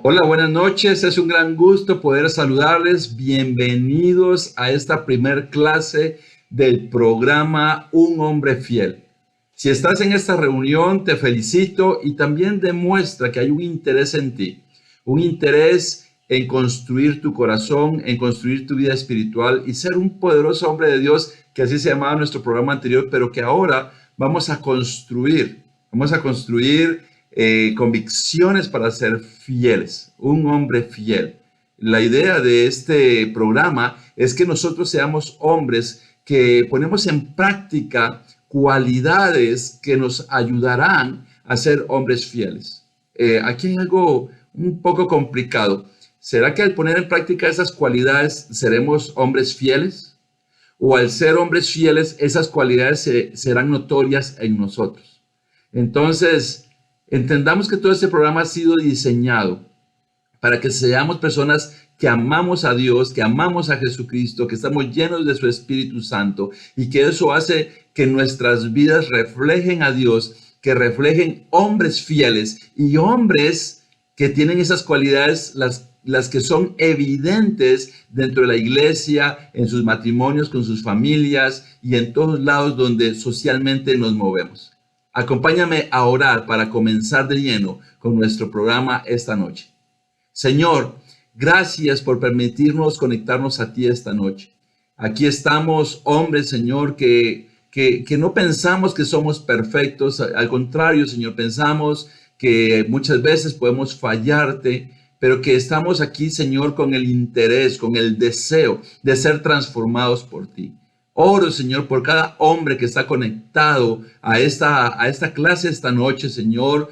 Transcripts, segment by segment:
Hola, buenas noches. Es un gran gusto poder saludarles. Bienvenidos a esta primer clase del programa Un Hombre Fiel. Si estás en esta reunión, te felicito y también demuestra que hay un interés en ti, un interés en construir tu corazón, en construir tu vida espiritual y ser un poderoso hombre de Dios, que así se llamaba nuestro programa anterior, pero que ahora vamos a construir convicciones para ser fieles, un hombre fiel. La idea de este programa es que nosotros seamos hombres que ponemos en práctica cualidades que nos ayudarán a ser hombres fieles. Aquí hay algo un poco complicado. ¿Será que al poner en práctica esas cualidades seremos hombres fieles? ¿O al ser hombres fieles esas cualidades serán notorias en nosotros? Entonces, entendamos que todo este programa ha sido diseñado para que seamos personas que amamos a Dios, que amamos a Jesucristo, que estamos llenos de su Espíritu Santo y que eso hace que nuestras vidas reflejen a Dios, que reflejen hombres fieles y hombres que tienen esas cualidades, las que son evidentes dentro de la iglesia, en sus matrimonios, con sus familias y en todos lados donde socialmente nos movemos. Acompáñame a orar para comenzar de lleno con nuestro programa esta noche. Señor, gracias por permitirnos conectarnos a ti esta noche. Aquí estamos, hombres, Señor, que no pensamos que somos perfectos. Al contrario, Señor, pensamos que muchas veces podemos fallarte, pero que estamos aquí, Señor, con el interés, con el deseo de ser transformados por ti. Oro, Señor, por cada hombre que está conectado a esta clase esta noche, Señor,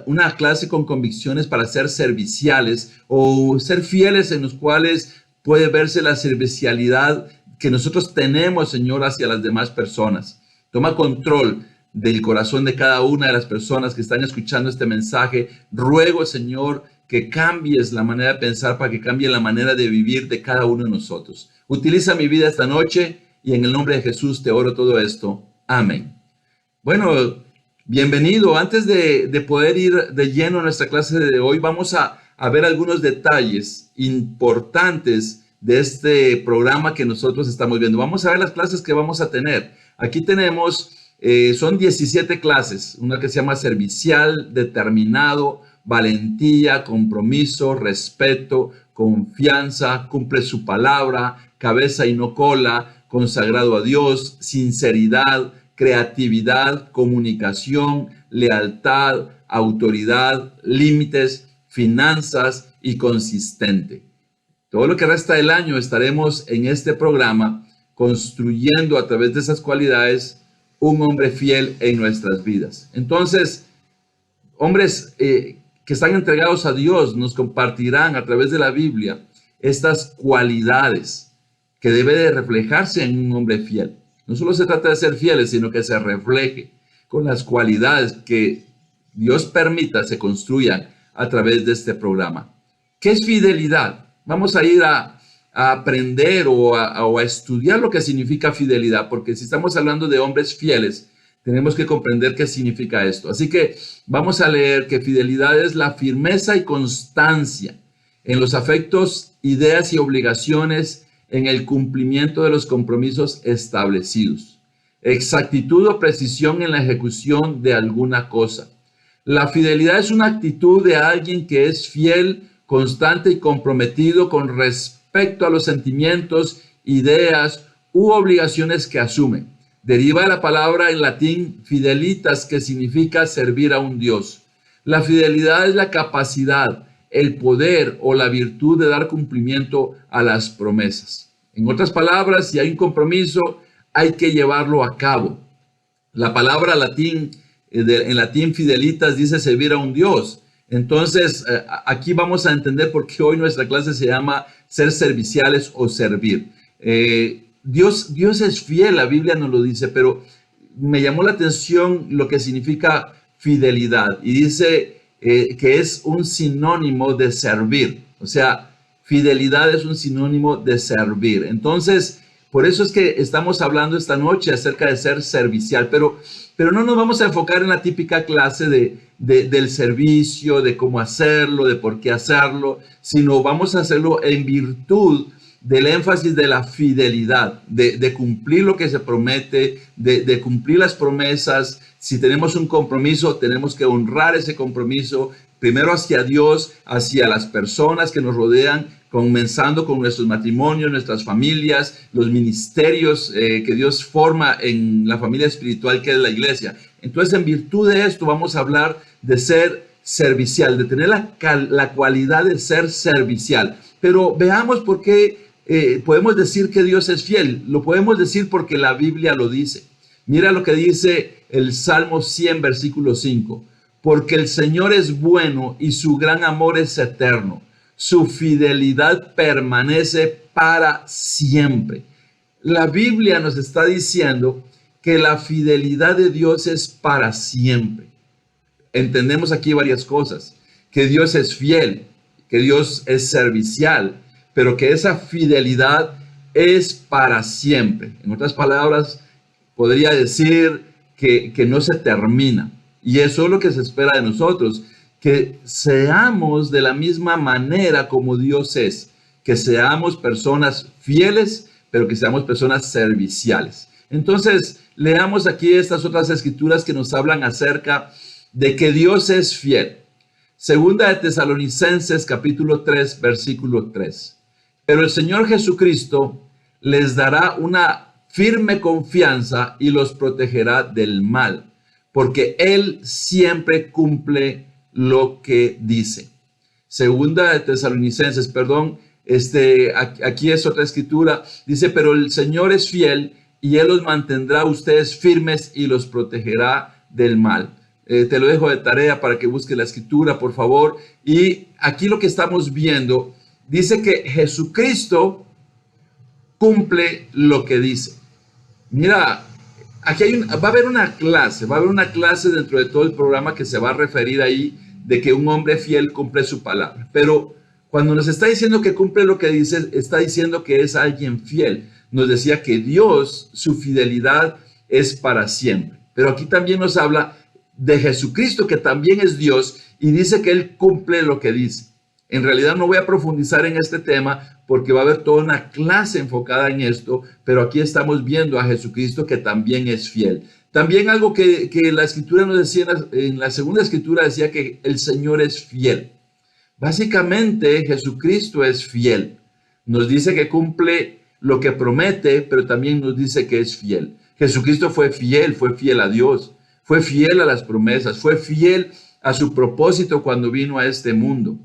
una clase con convicciones para ser serviciales o ser fieles, en los cuales puede verse la servicialidad que nosotros tenemos, Señor, hacia las demás personas. Toma control del corazón de cada una de las personas que están escuchando este mensaje. Ruego, Señor, que cambies la manera de pensar para que cambie la manera de vivir de cada uno de nosotros. Utiliza mi vida esta noche. Y en el nombre de Jesús te oro todo esto. Amén. Bueno, bienvenido. Antes de poder ir de lleno a nuestra clase de hoy, vamos a ver algunos detalles importantes de este programa que nosotros estamos viendo. Vamos a ver las clases que vamos a tener. Aquí tenemos, son 17 clases. Una que se llama servicial, determinado, valentía, compromiso, respeto, confianza, cumple su palabra, cabeza y no cola, consagrado a Dios, sinceridad, creatividad, comunicación, lealtad, autoridad, límites, finanzas y consistente. Todo lo que resta del año estaremos en este programa construyendo a través de esas cualidades un hombre fiel en nuestras vidas. Entonces, hombres que están entregados a Dios nos compartirán a través de la Biblia estas cualidades que debe de reflejarse en un hombre fiel. No solo se trata de ser fieles, sino que se refleje con las cualidades que Dios permita se construyan a través de este programa. ¿Qué es fidelidad? Vamos a ir a aprender o a estudiar lo que significa fidelidad, porque si estamos hablando de hombres fieles, tenemos que comprender qué significa esto. Así que vamos a leer que fidelidad es la firmeza y constancia en los afectos, ideas y obligaciones, en el cumplimiento de los compromisos establecidos. Exactitud o precisión en la ejecución de alguna cosa. La fidelidad es una actitud de alguien que es fiel, constante y comprometido con respecto a los sentimientos, ideas u obligaciones que asume. Deriva de la palabra en latín fidelitas, que significa servir a un Dios. La fidelidad es la capacidad, el poder o la virtud de dar cumplimiento a las promesas. En otras palabras, si hay un compromiso, hay que llevarlo a cabo. La palabra en latín fidelitas dice servir a un Dios. Entonces, aquí vamos a entender por qué hoy nuestra clase se llama ser serviciales o servir. Dios es fiel, la Biblia nos lo dice, pero me llamó la atención lo que significa fidelidad. Y dice que es un sinónimo de servir. O sea, fidelidad es un sinónimo de servir. Entonces, Por eso es que estamos hablando esta noche acerca de ser servicial, pero no nos vamos a enfocar en la típica clase del servicio, de cómo hacerlo, de por qué hacerlo, sino vamos a hacerlo en virtud del énfasis de la fidelidad, de cumplir lo que se promete, de cumplir las promesas. Si tenemos un compromiso, tenemos que honrar ese compromiso, primero hacia Dios, hacia las personas que nos rodean, comenzando con nuestros matrimonios, nuestras familias, los ministerios que Dios forma en la familia espiritual que es la iglesia. Entonces, en virtud de esto, vamos a hablar de ser servicial, de tener la cualidad de ser servicial. Pero veamos por qué podemos decir que Dios es fiel. Lo podemos decir porque la Biblia lo dice. Mira lo que dice el Salmo 100, versículo 5. Porque el Señor es bueno y su gran amor es eterno. Su fidelidad permanece para siempre. La Biblia nos está diciendo que la fidelidad de Dios es para siempre. Entendemos aquí varias cosas. Que Dios es fiel, que Dios es servicial, pero que esa fidelidad es para siempre. En otras palabras, podría decir que no se termina. Y eso es lo que se espera de nosotros, que seamos de la misma manera como Dios es, que seamos personas fieles, pero que seamos personas serviciales. Entonces, leamos aquí estas otras escrituras que nos hablan acerca de que Dios es fiel. Segunda de Tesalonicenses, capítulo 3, versículo 3. Pero el Señor Jesucristo les dará una firme confianza y los protegerá del mal, porque Él siempre cumple lo que dice. Segunda de Tesalonicenses, perdón, aquí es otra escritura, dice, pero el Señor es fiel y Él los mantendrá a ustedes firmes y los protegerá del mal. Te lo dejo de tarea para que busques la escritura, por favor. Y aquí lo que estamos viendo, dice que Jesucristo cumple lo que dice. Mira, aquí va a haber una clase dentro de todo el programa que se va a referir ahí de que un hombre fiel cumple su palabra. Pero cuando nos está diciendo que cumple lo que dice, está diciendo que es alguien fiel. Nos decía que Dios, su fidelidad es para siempre. Pero aquí también nos habla de Jesucristo, que también es Dios, y dice que Él cumple lo que dice. En realidad no voy a profundizar en este tema porque va a haber toda una clase enfocada en esto, pero aquí estamos viendo a Jesucristo que también es fiel. También algo que la escritura nos decía, en la segunda escritura decía que el Señor es fiel. Básicamente Jesucristo es fiel. Nos dice que cumple lo que promete, pero también nos dice que es fiel. Jesucristo fue fiel a Dios, fue fiel a las promesas, fue fiel a su propósito cuando vino a este mundo.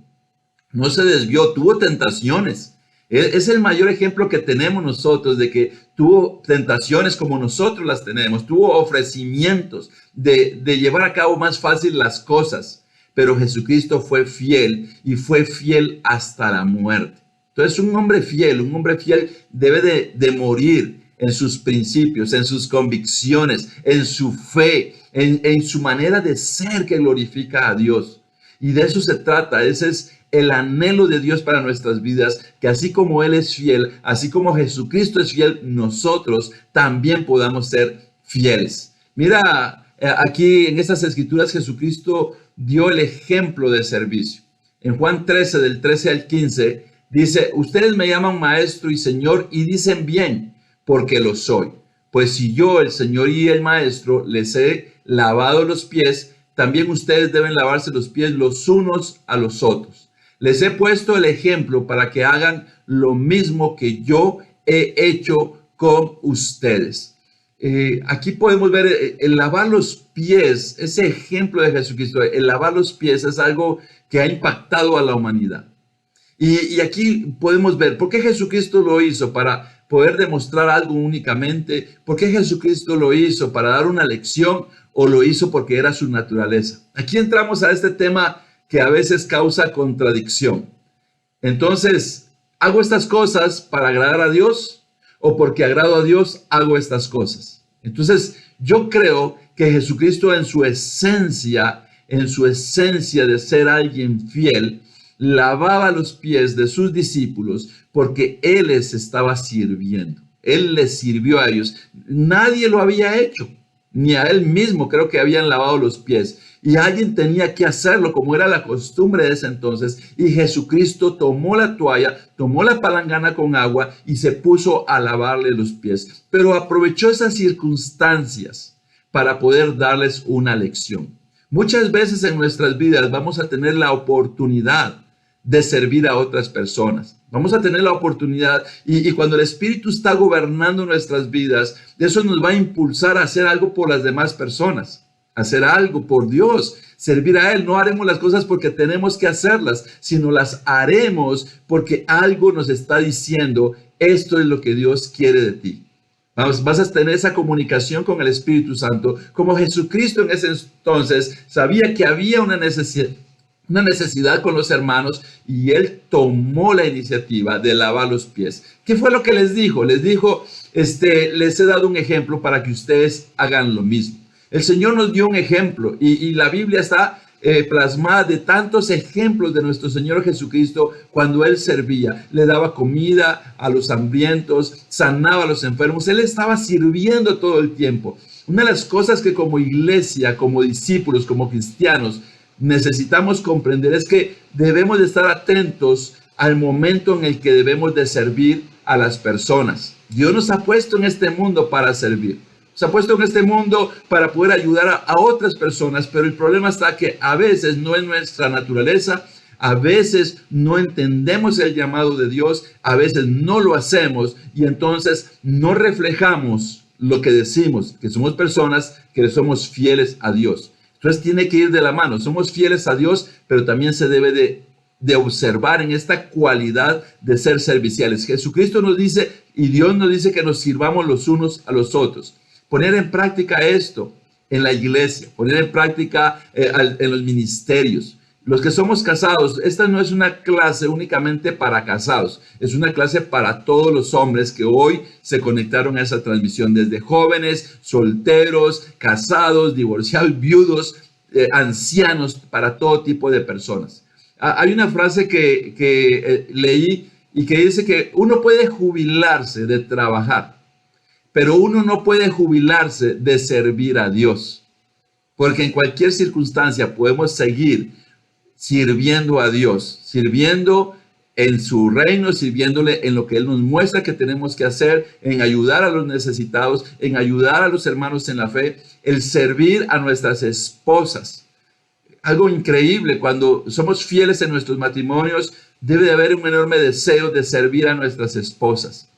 No se desvió, tuvo tentaciones. Es el mayor ejemplo que tenemos nosotros de que tuvo tentaciones como nosotros las tenemos. Tuvo ofrecimientos de llevar a cabo más fácil las cosas. Pero Jesucristo fue fiel y fue fiel hasta la muerte. Entonces un hombre fiel debe de morir en sus principios, en sus convicciones, en su fe, en su manera de ser que glorifica a Dios. Y de eso se trata. Ese es el anhelo de Dios para nuestras vidas, que así como Él es fiel, así como Jesucristo es fiel, nosotros también podamos ser fieles. Mira, aquí en estas escrituras Jesucristo dio el ejemplo de servicio. En Juan 13, del 13 al 15, dice, ustedes me llaman maestro y señor y dicen bien, porque lo soy. Pues si yo, el Señor y el maestro, les he lavado los pies, también ustedes deben lavarse los pies los unos a los otros. Les he puesto el ejemplo para que hagan lo mismo que yo he hecho con ustedes. Aquí podemos ver el lavar los pies, ese ejemplo de Jesucristo, el lavar los pies es algo que ha impactado a la humanidad. Y aquí podemos ver por qué Jesucristo lo hizo, para poder demostrar algo únicamente. ¿Por qué Jesucristo lo hizo? ¿Para dar una lección o lo hizo porque era su naturaleza? Aquí entramos a este tema que a veces causa contradicción. Entonces, ¿hago estas cosas para agradar a Dios o porque agrado a Dios hago estas cosas? Entonces, yo creo que Jesucristo en su esencia de ser alguien fiel, lavaba los pies de sus discípulos porque Él les estaba sirviendo. Él les sirvió a ellos. Nadie lo había hecho, ni a él mismo creo que habían lavado los pies. Y alguien tenía que hacerlo, como era la costumbre de ese entonces. Y Jesucristo tomó la toalla, tomó la palangana con agua y se puso a lavarle los pies. Pero aprovechó esas circunstancias para poder darles una lección. Muchas veces en nuestras vidas vamos a tener la oportunidad de servir a otras personas. Vamos a tener la oportunidad y cuando el Espíritu está gobernando nuestras vidas, eso nos va a impulsar a hacer algo por las demás personas. Hacer algo por Dios, servir a Él. No haremos las cosas porque tenemos que hacerlas, sino las haremos porque algo nos está diciendo, esto es lo que Dios quiere de ti. Vas a tener esa comunicación con el Espíritu Santo, como Jesucristo en ese entonces sabía que había una necesidad con los hermanos y Él tomó la iniciativa de lavar los pies. ¿Qué fue lo que les dijo? Les dijo, les he dado un ejemplo para que ustedes hagan lo mismo. El Señor nos dio un ejemplo y la Biblia está plasmada de tantos ejemplos de nuestro Señor Jesucristo cuando Él servía. Le daba comida a los hambrientos, sanaba a los enfermos. Él estaba sirviendo todo el tiempo. Una de las cosas que como iglesia, como discípulos, como cristianos, necesitamos comprender es que debemos de estar atentos al momento en el que debemos de servir a las personas. Dios nos ha puesto en este mundo para servir. Se ha puesto en este mundo para poder ayudar a otras personas, pero el problema está que a veces no es nuestra naturaleza, a veces no entendemos el llamado de Dios, a veces no lo hacemos y entonces no reflejamos lo que decimos, que somos personas que somos fieles a Dios. Entonces tiene que ir de la mano, somos fieles a Dios, pero también se debe de observar en esta cualidad de ser serviciales. Jesucristo nos dice y Dios nos dice que nos sirvamos los unos a los otros. Poner en práctica esto en la iglesia, poner en práctica en los ministerios. Los que somos casados, esta no es una clase únicamente para casados, es una clase para todos los hombres que hoy se conectaron a esa transmisión, desde jóvenes, solteros, casados, divorciados, viudos, ancianos, para todo tipo de personas. Hay una frase que leí y que dice que uno puede jubilarse de trabajar, pero uno no puede jubilarse de servir a Dios, porque en cualquier circunstancia podemos seguir sirviendo a Dios, sirviendo en su reino, sirviéndole en lo que Él nos muestra que tenemos que hacer, en ayudar a los necesitados, en ayudar a los hermanos en la fe, el servir a nuestras esposas. Algo increíble, cuando somos fieles en nuestros matrimonios, debe de haber un enorme deseo de servir a nuestras esposas.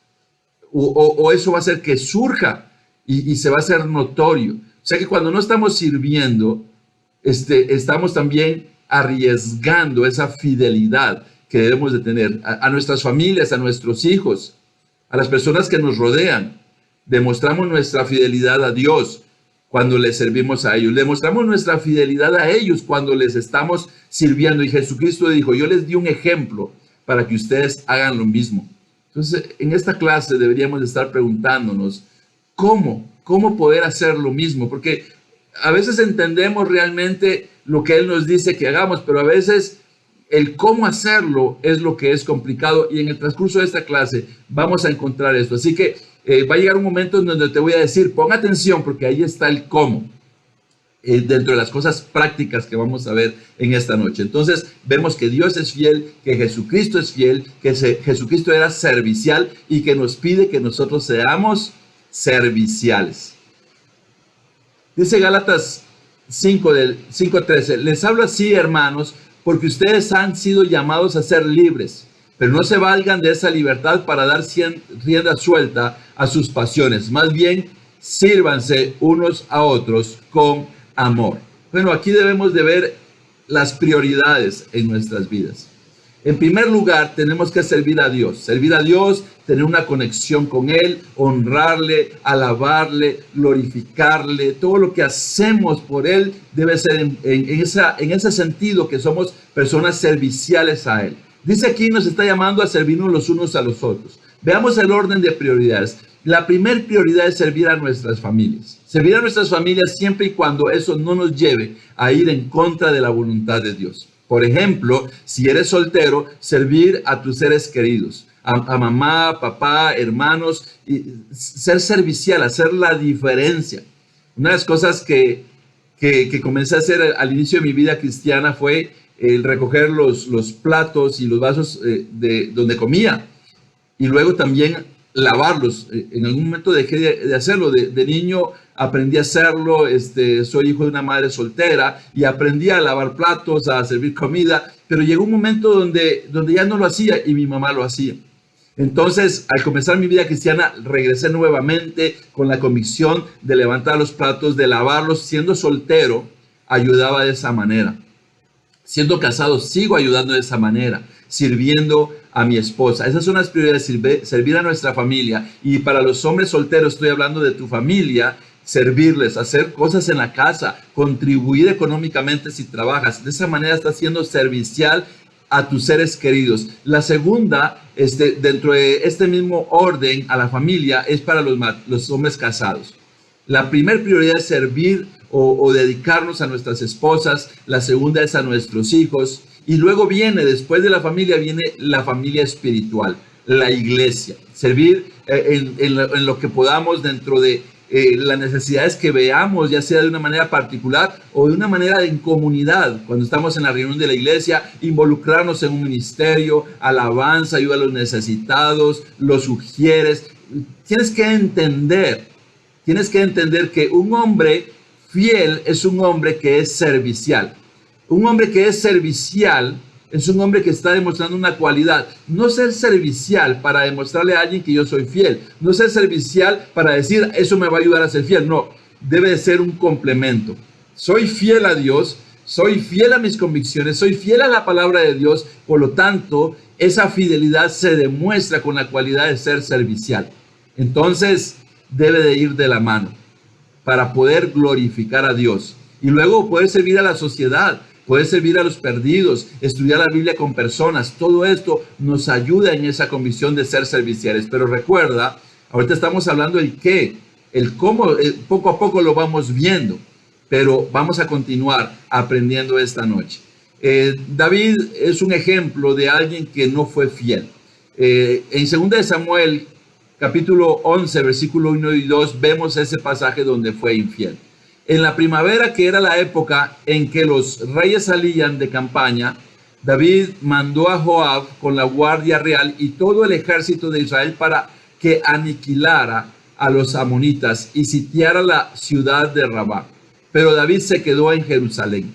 O eso va a hacer que surja y se va a hacer notorio. O sea que cuando no estamos sirviendo, estamos también arriesgando esa fidelidad que debemos de tener a nuestras familias, a nuestros hijos, a las personas que nos rodean. Demostramos nuestra fidelidad a Dios cuando les servimos a ellos. Demostramos nuestra fidelidad a ellos cuando les estamos sirviendo. Y Jesucristo dijo, yo les di un ejemplo para que ustedes hagan lo mismo. Entonces, en esta clase deberíamos de estar preguntándonos, ¿cómo poder hacer lo mismo? Porque a veces entendemos realmente lo que Él nos dice que hagamos, pero a veces el cómo hacerlo es lo que es complicado y en el transcurso de esta clase vamos a encontrar esto. Así que va a llegar un momento en donde te voy a decir, pon atención porque ahí está el cómo, dentro de las cosas prácticas que vamos a ver en esta noche. Entonces vemos que Dios es fiel, que Jesucristo es fiel, que Jesucristo era servicial y que nos pide que nosotros seamos serviciales. Dice Gálatas 5:13, les hablo así, hermanos, porque ustedes han sido llamados a ser libres, pero no se valgan de esa libertad para dar rienda suelta a sus pasiones. Más bien, sírvanse unos a otros con amor. Bueno, aquí debemos de ver las prioridades en nuestras vidas. En primer lugar, tenemos que servir a Dios, tener una conexión con Él, honrarle, alabarle, glorificarle. Todo lo que hacemos por Él debe ser en ese sentido, que somos personas serviciales a Él. Dice aquí, nos está llamando a servirnos los unos a los otros. Veamos el orden de prioridades. La primera prioridad es servir a nuestras familias. Servir a nuestras familias siempre y cuando eso no nos lleve a ir en contra de la voluntad de Dios. Por ejemplo, si eres soltero, servir a tus seres queridos, a mamá, papá, hermanos, y ser servicial, hacer la diferencia. Una de las cosas que comencé a hacer al inicio de mi vida cristiana fue el recoger los platos y los vasos de donde comía y luego también lavarlos. En algún momento dejé de hacerlo. De niño aprendí a hacerlo. Soy hijo de una madre soltera y aprendí a lavar platos, a servir comida, pero llegó un momento donde ya no lo hacía y mi mamá lo hacía. Entonces, al comenzar mi vida cristiana, regresé nuevamente con la convicción de levantar los platos, de lavarlos. Siendo soltero, ayudaba de esa manera. Siendo casado, sigo ayudando de esa manera, sirviendo a mi esposa. Esas son las prioridades, servir a nuestra familia. Y para los hombres solteros, estoy hablando de tu familia, servirles, hacer cosas en la casa, contribuir económicamente si trabajas. De esa manera estás siendo servicial a tus seres queridos. La segunda, dentro de este mismo orden a la familia, es para los hombres casados. La primera prioridad es servir o dedicarnos a nuestras esposas. La segunda es a nuestros hijos. Y luego después de la familia, viene la familia espiritual, la iglesia. Servir en lo que podamos dentro de las necesidades que veamos, ya sea de una manera particular o de una manera en comunidad. Cuando estamos en la reunión de la iglesia, involucrarnos en un ministerio, alabanza, ayuda a los necesitados, los sugieres. Tienes que entender que un hombre fiel es un hombre que es servicial. Un hombre que es servicial es un hombre que está demostrando una cualidad. No ser servicial para demostrarle a alguien que yo soy fiel. No ser servicial para decir, eso me va a ayudar a ser fiel. No, debe de ser un complemento. Soy fiel a Dios, soy fiel a mis convicciones, soy fiel a la palabra de Dios. Por lo tanto, esa fidelidad se demuestra con la cualidad de ser servicial. Entonces, debe de ir de la mano para poder glorificar a Dios. Y luego poder servir a la sociedad, poder servir a los perdidos, estudiar la Biblia con personas. Todo esto nos ayuda en esa convicción de ser serviciales. Pero recuerda, ahorita estamos hablando del qué, el cómo, poco a poco lo vamos viendo. Pero vamos a continuar aprendiendo esta noche. David es un ejemplo de alguien que no fue fiel. En 2 de Samuel, capítulo 11, versículo 1 y 2, vemos ese pasaje donde fue infiel. En la primavera, que era la época en que los reyes salían de campaña, David mandó a Joab con la guardia real y todo el ejército de Israel para que aniquilara a los amonitas y sitiara la ciudad de Rabá. Pero David se quedó en Jerusalén.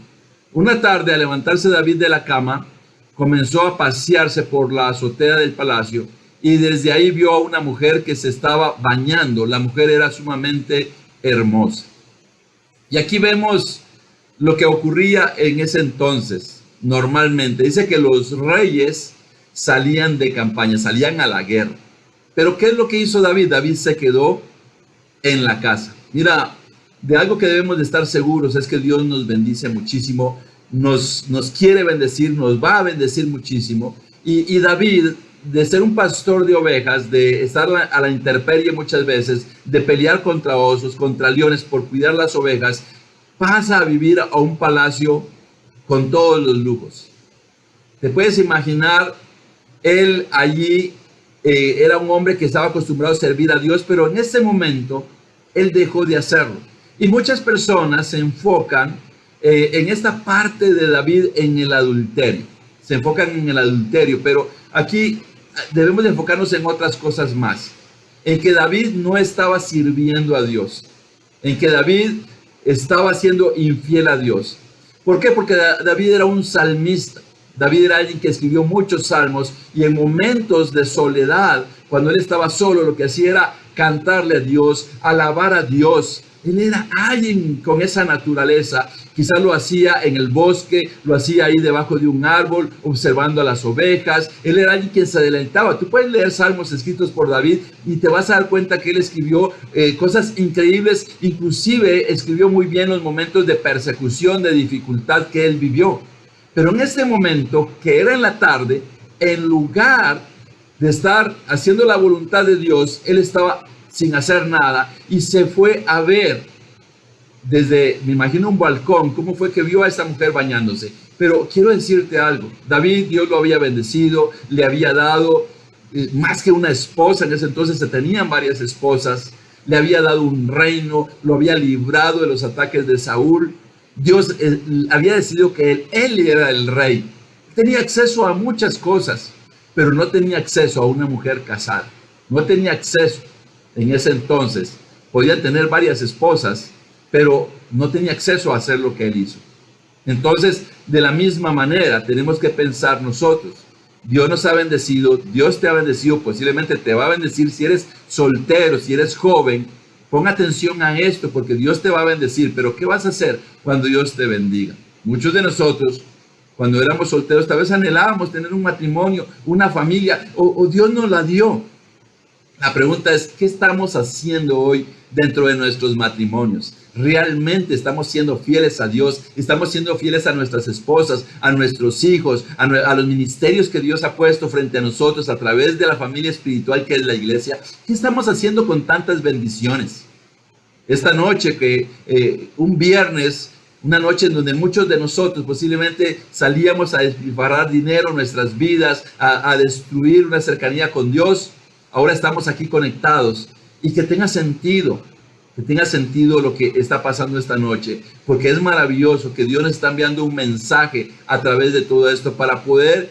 Una tarde, al levantarse David de la cama, comenzó a pasearse por la azotea del palacio y desde ahí vio a una mujer que se estaba bañando. La mujer era sumamente hermosa. Y aquí vemos lo que ocurría en ese entonces. Normalmente dice que los reyes salían de campaña, salían a la guerra. Pero ¿qué es lo que hizo David? David se quedó en la casa. Mira, de algo que debemos de estar seguros es que Dios nos bendice muchísimo, nos quiere bendecir, nos va a bendecir muchísimo. Y David, de ser un pastor de ovejas, de estar a la intemperie muchas veces, de pelear contra osos, contra leones por cuidar las ovejas, pasa a vivir a un palacio con todos los lujos. Te puedes imaginar, él allí era un hombre que estaba acostumbrado a servir a Dios, pero en ese momento él dejó de hacerlo. Y muchas personas se enfocan en esta parte de David en el adulterio. Se enfocan en el adulterio, pero aquí debemos de enfocarnos en otras cosas más. En que David no estaba sirviendo a Dios. En que David estaba siendo infiel a Dios. ¿Por qué? Porque David era un salmista. David era alguien que escribió muchos salmos y en momentos de soledad, cuando él estaba solo, lo que hacía era cantarle a Dios, alabar a Dios. Él era alguien con esa naturaleza. Quizás lo hacía en el bosque, lo hacía ahí debajo de un árbol, observando a las ovejas. Él era alguien que se adelantaba. Tú puedes leer salmos escritos por David y te vas a dar cuenta que él escribió cosas increíbles. Inclusive escribió muy bien los momentos de persecución, de dificultad que él vivió. Pero en ese momento, que era en la tarde, en lugar de estar haciendo la voluntad de Dios, él estaba sin hacer nada y se fue a ver desde, me imagino, un balcón, cómo fue que vio a esta mujer bañándose. Pero quiero decirte algo, David, Dios lo había bendecido, le había dado más que una esposa. En ese entonces se tenían varias esposas. Le había dado un reino, lo había librado de los ataques de Saúl. Dios había decidido que él era el rey. Tenía acceso a muchas cosas, pero no tenía acceso a una mujer casada. No tenía acceso en ese entonces. Podía tener varias esposas, pero no tenía acceso a hacer lo que él hizo. Entonces, de la misma manera, tenemos que pensar nosotros. Dios nos ha bendecido, Dios te ha bendecido, posiblemente te va a bendecir si eres soltero, si eres joven. Pon atención a esto porque Dios te va a bendecir, pero ¿qué vas a hacer cuando Dios te bendiga? Muchos de nosotros, cuando éramos solteros, tal vez anhelábamos tener un matrimonio, una familia, o Dios nos la dio. La pregunta es, ¿qué estamos haciendo hoy dentro de nuestros matrimonios? ¿Realmente estamos siendo fieles a Dios? ¿Estamos siendo fieles a nuestras esposas, a nuestros hijos, a los ministerios que Dios ha puesto frente a nosotros a través de la familia espiritual que es la iglesia? ¿Qué estamos haciendo con tantas bendiciones? Esta noche, un viernes, una noche en donde muchos de nosotros posiblemente salíamos a despilfarrar dinero en nuestras vidas, a destruir una cercanía con Dios. Ahora estamos aquí conectados y que tenga sentido lo que está pasando esta noche, porque es maravilloso que Dios nos está enviando un mensaje a través de todo esto para poder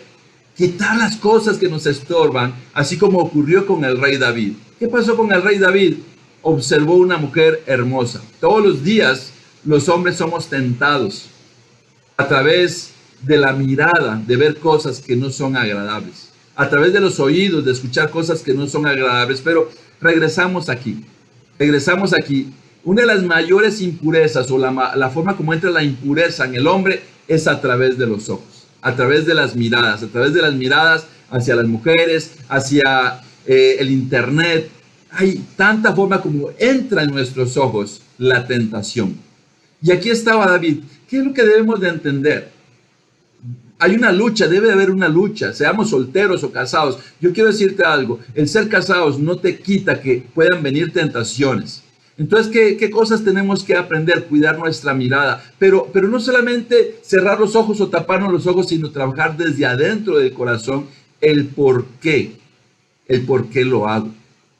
quitar las cosas que nos estorban, así como ocurrió con el rey David. ¿Qué pasó con el rey David? Observó una mujer hermosa. Todos los días los hombres somos tentados a través de la mirada, de ver cosas que no son agradables, a través de los oídos, de escuchar cosas que no son agradables. Pero regresamos aquí. Una de las mayores impurezas o la forma como entra la impureza en el hombre es a través de los ojos, a través de las miradas, hacia las mujeres, hacia el internet. Hay tanta forma como entra en nuestros ojos la tentación. Y aquí estaba David. ¿Qué es lo que debemos de entender? Hay una lucha, debe haber una lucha, seamos solteros o casados. Yo quiero decirte algo, el ser casados no te quita que puedan venir tentaciones. Entonces, ¿qué cosas tenemos que aprender? Cuidar nuestra mirada, pero no solamente cerrar los ojos o taparnos los ojos, sino trabajar desde adentro del corazón el por qué lo hago,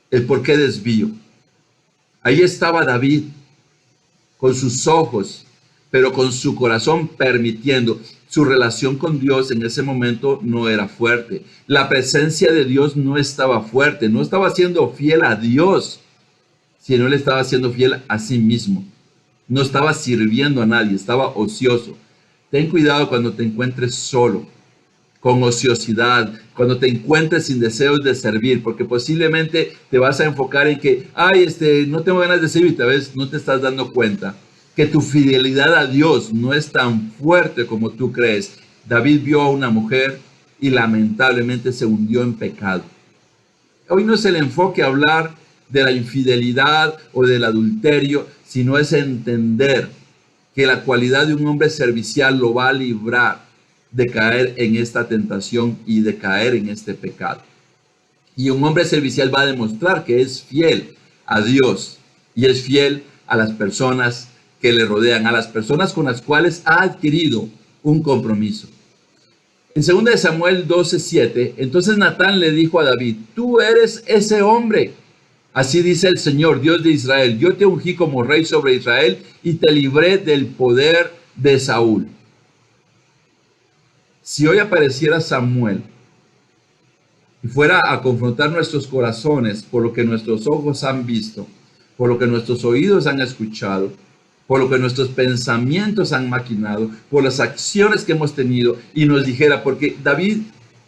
el por qué desvío. Ahí estaba David con sus ojos, pero con su corazón permitiendo. Su relación con Dios en ese momento no era fuerte. La presencia de Dios no estaba fuerte. No estaba siendo fiel a Dios, sino él estaba siendo fiel a sí mismo. No estaba sirviendo a nadie, estaba ocioso. Ten cuidado cuando te encuentres solo, con ociosidad, cuando te encuentres sin deseos de servir, porque posiblemente te vas a enfocar en que, no tengo ganas de servir, tal vez no te estás dando cuenta que tu fidelidad a Dios no es tan fuerte como tú crees. David vio a una mujer y lamentablemente se hundió en pecado. Hoy no es el enfoque hablar de la infidelidad o del adulterio, sino es entender que la cualidad de un hombre servicial lo va a librar de caer en esta tentación y de caer en este pecado. Y un hombre servicial va a demostrar que es fiel a Dios y es fiel a las personas que le rodean, a las personas con las cuales ha adquirido un compromiso. En 2 Samuel 12:7, entonces Natán le dijo a David, tú eres ese hombre. Así dice el Señor, Dios de Israel, yo te ungí como rey sobre Israel y te libré del poder de Saúl. Si hoy apareciera Samuel y fuera a confrontar nuestros corazones por lo que nuestros ojos han visto, por lo que nuestros oídos han escuchado, por lo que nuestros pensamientos han maquinado, por las acciones que hemos tenido, y nos dijera, porque David,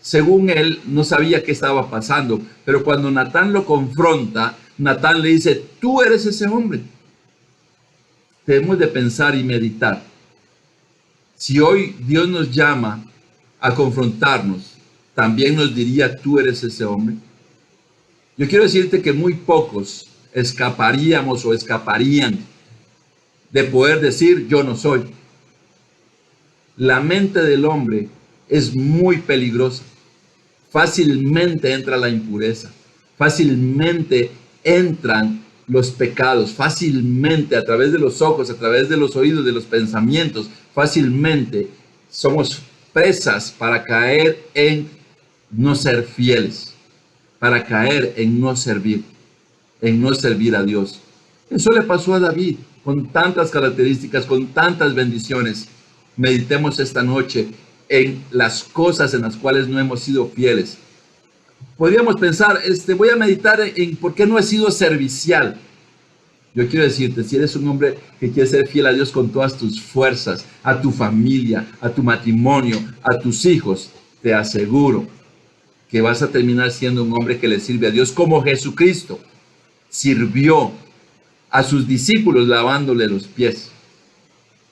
según él, no sabía qué estaba pasando, pero cuando Natán lo confronta, Natán le dice, tú eres ese hombre. Debemos de pensar y meditar. Si hoy Dios nos llama a confrontarnos, también nos diría, tú eres ese hombre. Yo quiero decirte que muy pocos escaparíamos o escaparían de poder decir yo no soy. La mente del hombre es muy peligrosa. Fácilmente entra la impureza, fácilmente entran los pecados, fácilmente a través de los ojos, a través de los oídos, de los pensamientos, fácilmente somos presas para caer en no ser fieles. para caer en no servir a Dios. Eso le pasó a David, con tantas características, con tantas bendiciones. Meditemos esta noche en las cosas en las cuales no hemos sido fieles. Podríamos pensar, voy a meditar en por qué no he sido servicial. Yo quiero decirte, si eres un hombre que quiere ser fiel a Dios con todas tus fuerzas, a tu familia, a tu matrimonio, a tus hijos, te aseguro que vas a terminar siendo un hombre que le sirve a Dios como Jesucristo sirvió a sus discípulos lavándole los pies.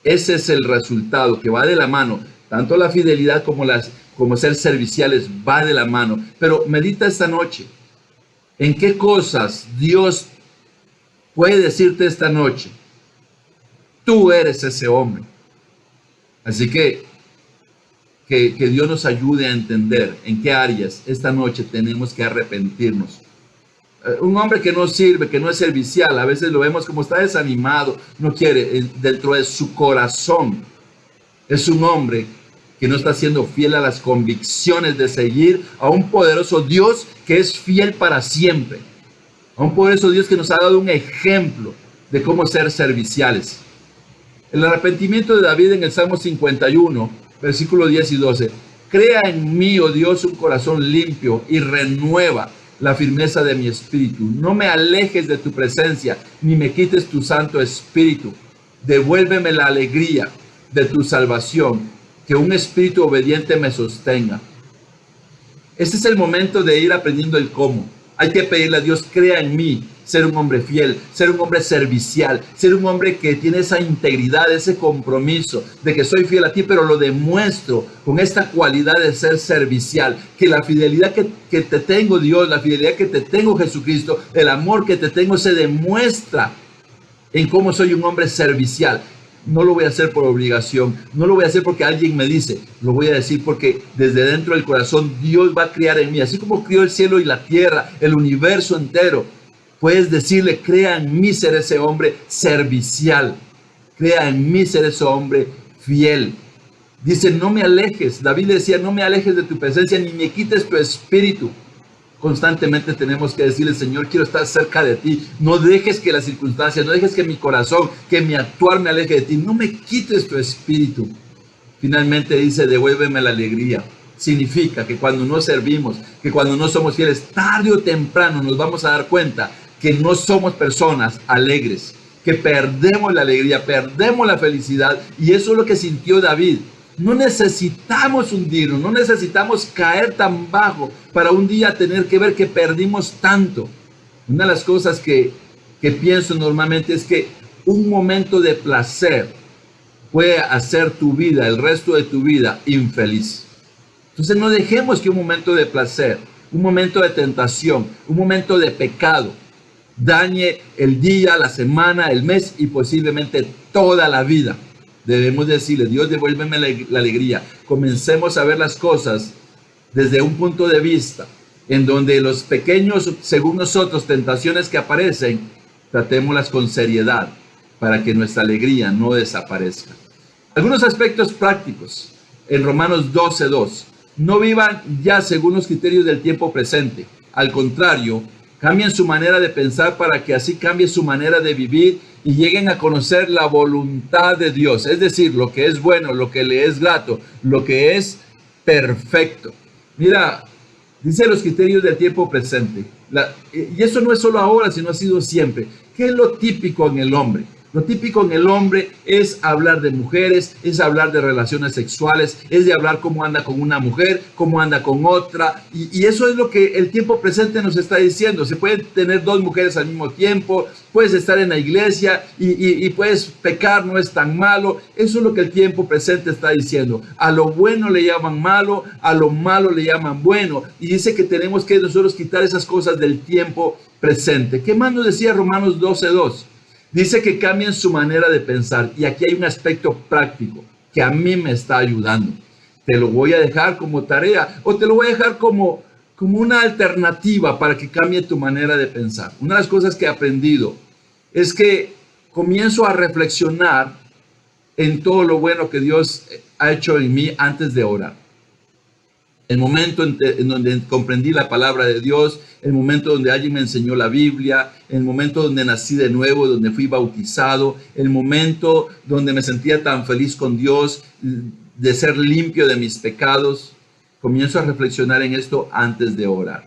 Ese es el resultado que va de la mano. Tanto la fidelidad como ser serviciales va de la mano. Pero medita esta noche. ¿En qué cosas Dios puede decirte esta noche? Tú eres ese hombre. Así que Dios nos ayude a entender en qué áreas esta noche tenemos que arrepentirnos. Un hombre que no sirve, que no es servicial, a veces lo vemos como está desanimado, no quiere, dentro de su corazón. Es un hombre que no está siendo fiel a las convicciones de seguir a un poderoso Dios que es fiel para siempre. A un poderoso Dios que nos ha dado un ejemplo de cómo ser serviciales. El arrepentimiento de David en el Salmo 51, versículos 10 y 12. Crea en mí, oh Dios, un corazón limpio y renueva la firmeza de mi espíritu. No me alejes de tu presencia, ni me quites tu Santo Espíritu. Devuélveme la alegría de tu salvación, que un espíritu obediente me sostenga. Este es el momento de ir aprendiendo el cómo. Hay que pedirle a Dios, crea en mí, ser un hombre fiel, ser un hombre servicial, ser un hombre que tiene esa integridad, ese compromiso de que soy fiel a ti, pero lo demuestro con esta cualidad de ser servicial, que la fidelidad que te tengo Dios, la fidelidad que te tengo Jesucristo, el amor que te tengo se demuestra en cómo soy un hombre servicial. No lo voy a hacer por obligación, no lo voy a hacer porque alguien me dice, lo voy a decir porque desde dentro del corazón Dios va a crear en mí, así como crió el cielo y la tierra, el universo entero. Puedes decirle, crea en mí ser ese hombre servicial, crea en mí ser ese hombre fiel. Dice, no me alejes, David decía, no me alejes de tu presencia, ni me quites tu espíritu. Constantemente tenemos que decirle, Señor, quiero estar cerca de ti. No dejes que las circunstancias, no dejes que mi corazón, que mi actuar me aleje de ti. No me quites tu espíritu. Finalmente dice, devuélveme la alegría. Significa que cuando no servimos, que cuando no somos fieles, tarde o temprano nos vamos a dar cuenta que no somos personas alegres, que perdemos la alegría, perdemos la felicidad. Y eso es lo que sintió David. No necesitamos hundirnos, no necesitamos caer tan bajo para un día tener que ver que perdimos tanto. Una de las cosas que pienso normalmente es que un momento de placer puede hacer tu vida, el resto de tu vida, infeliz. Entonces no dejemos que un momento de placer, un momento de tentación, un momento de pecado dañe el día, la semana, el mes y posiblemente toda la vida. Debemos decirle, Dios, devuélveme la alegría. Comencemos a ver las cosas desde un punto de vista en donde los pequeños, según nosotros, tentaciones que aparecen, tratémoslas con seriedad para que nuestra alegría no desaparezca. Algunos aspectos prácticos en Romanos 12:2. No vivan ya según los criterios del tiempo presente. Al contrario, cambien su manera de pensar para que así cambie su manera de vivir y lleguen a conocer la voluntad de Dios. Es decir, lo que es bueno, lo que le es grato, lo que es perfecto. Mira, dice los criterios del tiempo presente. Y eso no es solo ahora, sino ha sido siempre. ¿Qué es lo típico en el hombre? Lo típico en el hombre es hablar de mujeres, es hablar de relaciones sexuales, es de hablar cómo anda con una mujer, cómo anda con otra. Y eso es lo que el tiempo presente nos está diciendo. Se pueden tener dos mujeres al mismo tiempo, puedes estar en la iglesia y puedes pecar, no es tan malo. Eso es lo que el tiempo presente está diciendo. A lo bueno le llaman malo, a lo malo le llaman bueno. Y dice que tenemos que nosotros quitar esas cosas del tiempo presente. ¿Qué más nos decía Romanos 12:2? Dice que cambien su manera de pensar. Y aquí hay un aspecto práctico que a mí me está ayudando. Te lo voy a dejar como tarea o te lo voy a dejar como una alternativa para que cambie tu manera de pensar. Una de las cosas que he aprendido es que comienzo a reflexionar en todo lo bueno que Dios ha hecho en mí antes de orar. el momento en donde comprendí la palabra de Dios, el momento donde alguien me enseñó la Biblia, el momento donde nací de nuevo, donde fui bautizado, el momento donde me sentía tan feliz con Dios, de ser limpio de mis pecados. Comienzo a reflexionar en esto antes de orar.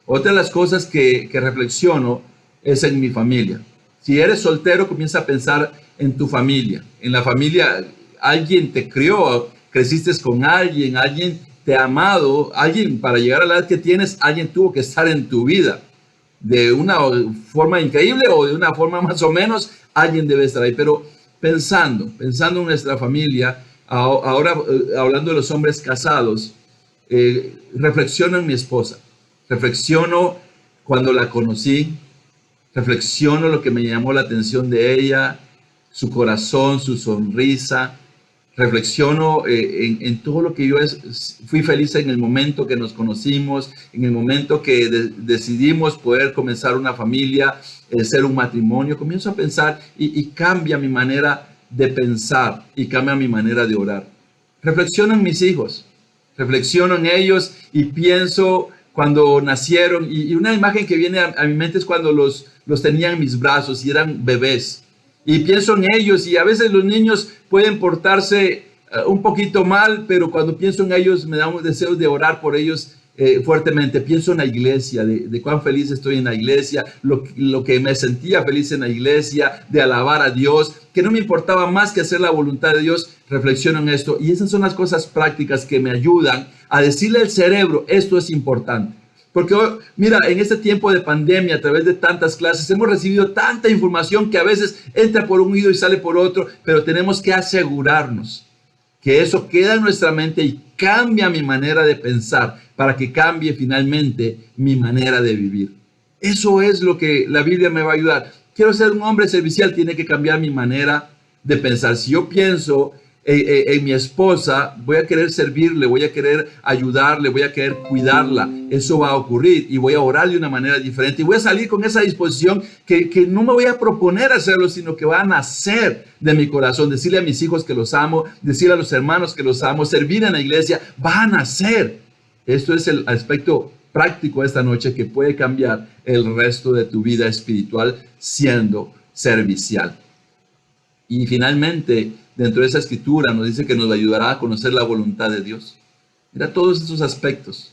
Otra de las cosas que reflexiono es en mi familia. Si eres soltero, comienza a pensar en tu familia. En la familia, alguien te crió, creciste con alguien te ha amado, alguien para llegar a la edad que tienes, alguien tuvo que estar en tu vida. De una forma increíble o de una forma más o menos, alguien debe estar ahí. Pero pensando en nuestra familia, ahora hablando de los hombres casados, reflexiono en mi esposa. Reflexiono cuando la conocí, reflexiono lo que me llamó la atención de ella, su corazón, su sonrisa. Reflexiono en todo lo que yo fui feliz en el momento que nos conocimos, en el momento que decidimos poder comenzar una familia, ser un matrimonio. Comienzo a pensar y cambia mi manera de pensar y cambia mi manera de orar. Reflexiono en mis hijos, reflexiono en ellos y pienso cuando nacieron. Y una imagen que viene a mi mente es cuando los tenía en mis brazos y eran bebés. Y pienso en ellos y a veces los niños pueden portarse un poquito mal, pero cuando pienso en ellos me da un deseo de orar por ellos fuertemente. Pienso en la iglesia, de cuán feliz estoy en la iglesia, lo que me sentía feliz en la iglesia, de alabar a Dios, que no me importaba más que hacer la voluntad de Dios. Reflexiono en esto y esas son las cosas prácticas que me ayudan a decirle al cerebro, esto es importante. Porque mira, en este tiempo de pandemia, a través de tantas clases, hemos recibido tanta información que a veces entra por un oído y sale por otro, pero tenemos que asegurarnos que eso queda en nuestra mente y cambia mi manera de pensar para que cambie finalmente mi manera de vivir. Eso es lo que la Biblia me va a ayudar. Quiero ser un hombre servicial, tiene que cambiar mi manera de pensar. Si yo pienso en mi esposa, voy a querer servirle, voy a querer ayudarle, voy a querer cuidarla. Eso va a ocurrir y voy a orar de una manera diferente y voy a salir con esa disposición que no me voy a proponer hacerlo, sino que va a nacer de mi corazón. Decirle a mis hijos que los amo, decirle a los hermanos que los amo, servir en la iglesia, va a nacer. Esto es el aspecto práctico de esta noche que puede cambiar el resto de tu vida espiritual siendo servicial. Y finalmente, dentro de esa escritura nos dice que nos ayudará a conocer la voluntad de Dios. Mira todos estos aspectos.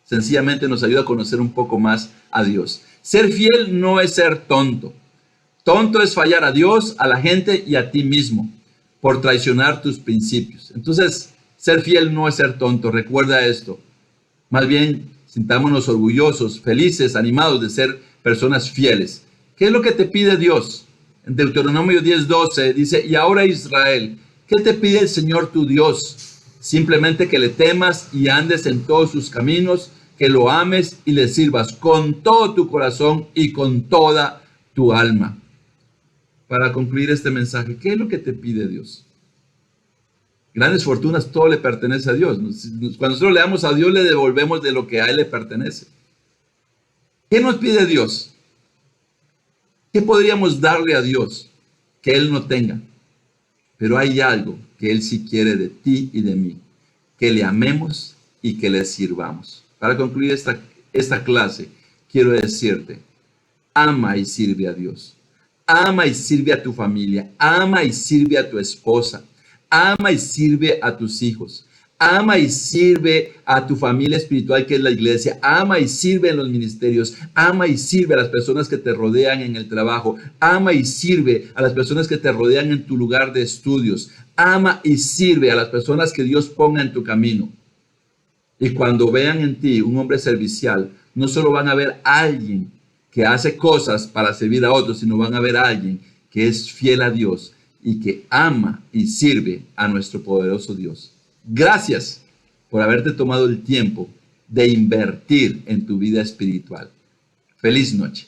Sencillamente nos ayuda a conocer un poco más a Dios. Ser fiel no es ser tonto. Tonto es fallar a Dios, a la gente y a ti mismo por traicionar tus principios. Entonces, ser fiel no es ser tonto. Recuerda esto. Más bien, sintámonos orgullosos, felices, animados de ser personas fieles. ¿Qué es lo que te pide Dios? En Deuteronomio 10:12 dice, y ahora Israel, ¿qué te pide el Señor tu Dios? Simplemente que le temas y andes en todos sus caminos, que lo ames y le sirvas con todo tu corazón y con toda tu alma. Para concluir este mensaje, ¿qué es lo que te pide Dios? Grandes fortunas, todo le pertenece a Dios. Cuando nosotros le damos a Dios, le devolvemos de lo que a Él le pertenece. ¿Qué nos pide Dios? ¿Qué podríamos darle a Dios que Él no tenga? Pero hay algo que Él sí quiere de ti y de mí, que le amemos y que le sirvamos. Para concluir esta clase, quiero decirte, ama y sirve a Dios. Ama y sirve a tu familia. Ama y sirve a tu esposa. Ama y sirve a tus hijos. Ama y sirve a tu familia espiritual que es la iglesia. Ama y sirve en los ministerios. Ama y sirve a las personas que te rodean en el trabajo. Ama y sirve a las personas que te rodean en tu lugar de estudios. Ama y sirve a las personas que Dios ponga en tu camino. Y cuando vean en ti un hombre servicial, no solo van a ver a alguien que hace cosas para servir a otros, sino van a ver a alguien que es fiel a Dios y que ama y sirve a nuestro poderoso Dios. Gracias por haberte tomado el tiempo de invertir en tu vida espiritual. Feliz noche.